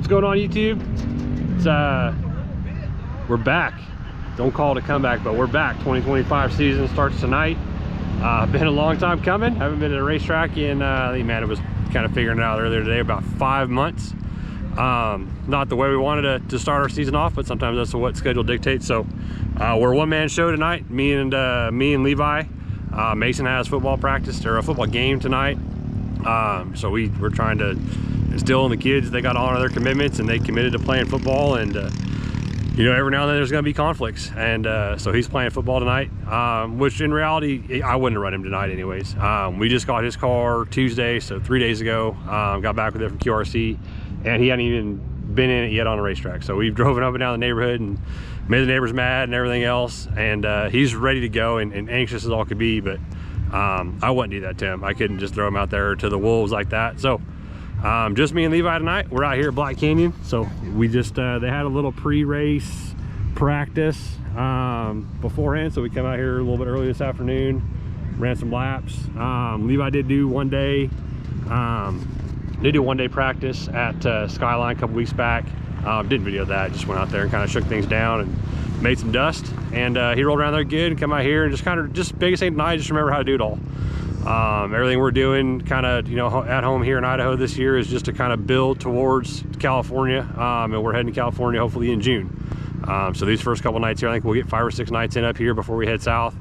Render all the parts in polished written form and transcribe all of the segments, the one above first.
What's going on, YouTube? It's we're back. Don't call it a comeback, but we're back. 2025 season starts tonight. Been a long time coming. Haven't been at a racetrack in I think, man, it was kind of figuring it out earlier today, about 5 months. Not the way we wanted to start our season off, but sometimes that's what schedule dictates. So we're a one-man show tonight, me and Levi. Mason has football practice or a football game tonight. So we're trying to instill in the kids, they got to honor their commitments and they committed to playing football. And you know, every now and then there's going to be conflicts, and so he's playing football tonight, which in reality I wouldn't have run him tonight anyways. We just got his car Tuesday, so 3 days ago. Got back with it from QRC, and he hadn't even been in it yet on a racetrack. So we've driven up and down the neighborhood and made the neighbors mad and everything else, and he's ready to go and anxious as all could be, but I wouldn't do that to him. I couldn't just throw him out there to the wolves like that. So just me and Levi tonight. We're out here at Black Canyon. So we just they had a little pre-race practice beforehand, so we come out here a little bit early this afternoon, ran some laps. Levi did do one day practice at Skyline a couple weeks back. Didn't video that, just went out there and kind of shook things down and made some dust, and he rolled around there good and come out here and just biggest thing tonight, just remember how to do it all. Everything we're doing kind of, you know, at home here in Idaho this year is just to kind of build towards California, and we're heading to California hopefully in June. So these first couple nights here, I think we'll get 5 or 6 nights in up here before we head south.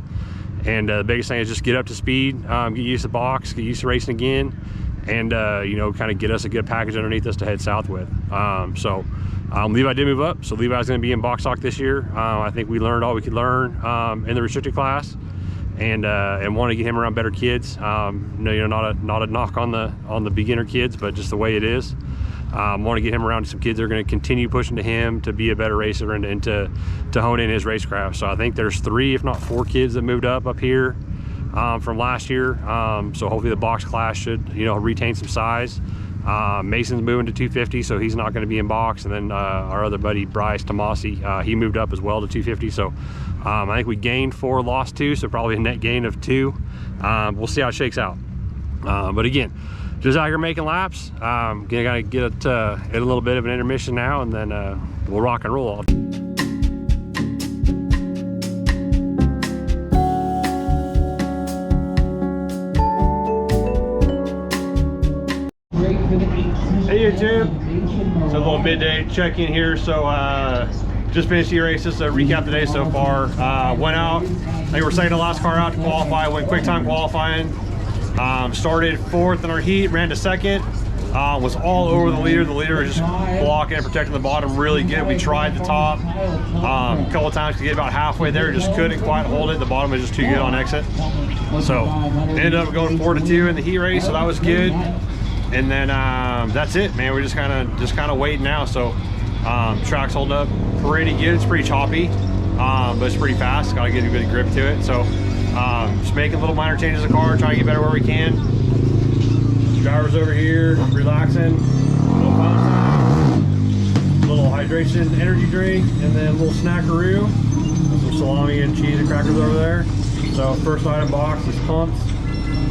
And the biggest thing is just get up to speed, get used to the box, get used to racing again, and you know, kind of get us a good package underneath us to head south with. Levi did move up, so Levi's going to be in box stock this year. I think we learned all we could learn in the restricted class, and want to get him around better kids. You know, not a knock on the beginner kids, but just the way it is. Want to get him around some kids that are going to continue pushing to him to be a better racer and to hone in his racecraft. So I think there's 3, if not 4 kids that moved up here from last year. So hopefully the box class should, you know, retain some size. Mason's moving to 250, so he's not going to be in box. And then our other buddy Bryce Tomasi, he moved up as well to 250. So I think we gained 4, lost 2, so probably a net gain of 2. We'll see how it shakes out. But again, just out here making laps. Gotta get it a little bit of an intermission now, and then we'll rock and roll. Hey YouTube, so a little midday check-in here. So just finished the race. Just a recap today so far. Went out, I think we're second to last car out to qualify, went quick time qualifying. Started 4th in our heat, ran to 2nd, was all over the leader. The leader was just blocking and protecting the bottom really good. We tried the top a couple of times to get about halfway there, just couldn't quite hold it. The bottom was just too good on exit. So ended up going 4-2 in the heat race, so that was good. And then that's it, man. We're just kind of waiting now. So track's holding up pretty good. It's pretty choppy, but it's pretty fast. Got to get a good grip to it. So just making little minor changes in the car, trying to get better where we can. Driver's over here, relaxing. Little hydration energy drink, and then a little snackaroo. Some salami and cheese and crackers over there. So first item box is pumped.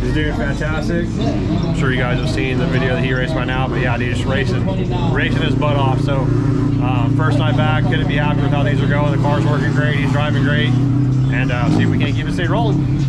He's doing fantastic. I'm sure you guys have seen the video that he raced by now, but yeah, he's just racing his butt off. So first night back, couldn't be happy with how things are going. The car's working great, he's driving great, and see if we can keep this thing rolling.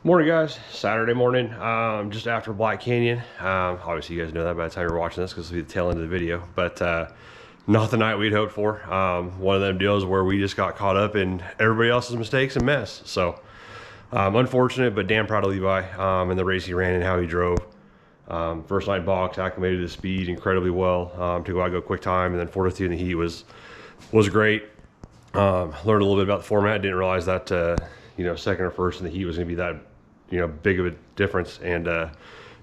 Morning guys, Saturday morning, just after Black Canyon. Obviously you guys know that by the time you're watching this because it'll be the tail end of the video, but not the night we'd hoped for. One of them deals where we just got caught up in everybody else's mistakes and mess. So unfortunate, but damn proud of Levi and the race he ran and how he drove. First night box, acclimated to the speed incredibly well. To go out, go quick time, and then 4:02 in the heat was great. Learned a little bit about the format. Didn't realize that you know, second or first in the heat was going to be that, you know, big of a difference, and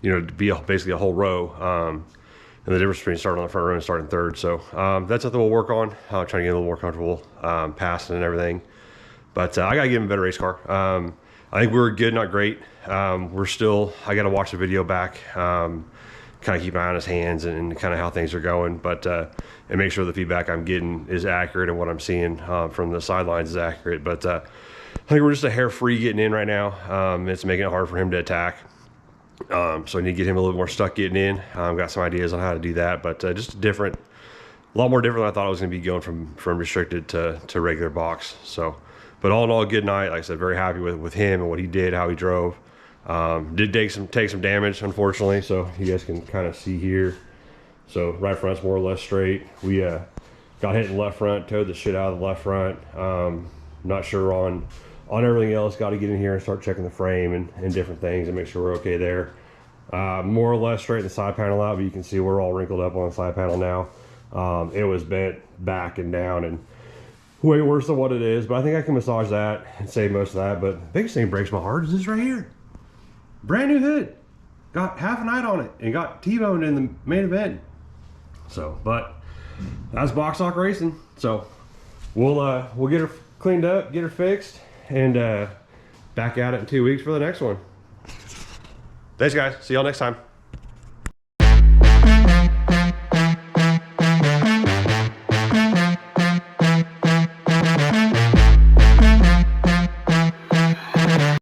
you know, to be basically a whole row, and the difference between starting on the front row and starting third. So that's something we'll work on. Trying to get a little more comfortable passing and everything. But I gotta give him a better race car. I think we were good, not great. We're still. I gotta watch the video back. Kind of keep an eye on his hands and kind of how things are going, but and make sure the feedback I'm getting is accurate and what I'm seeing from the sidelines is accurate. But I think we're just a hair free getting in right now. It's making it hard for him to attack. So I need to get him a little more stuck getting in. Got some ideas on how to do that, but just a lot more different than I thought it was going to be going from restricted to regular box. So, but all in all, a good night. Like I said, very happy with him and what he did, how he drove. Did take some damage, unfortunately, so you guys can kind of see here. So right front's more or less straight. We got hit in the left front, towed the shit out of the left front. Not sure on everything else. Got to get in here and start checking the frame and different things and make sure we're okay there. More or less straighten the side panel out, but you can see we're all wrinkled up on the side panel now. It was bent back and down and way worse than what it is, but I think I can massage that and save most of that. But the biggest thing that breaks my heart is this right here. Brand new hood, got half a night on it and got T-boned in the main event. So, but that's box stock racing. So we'll get her cleaned up, get her fixed, and back at it in 2 weeks for the next one. Thanks guys, see y'all next time.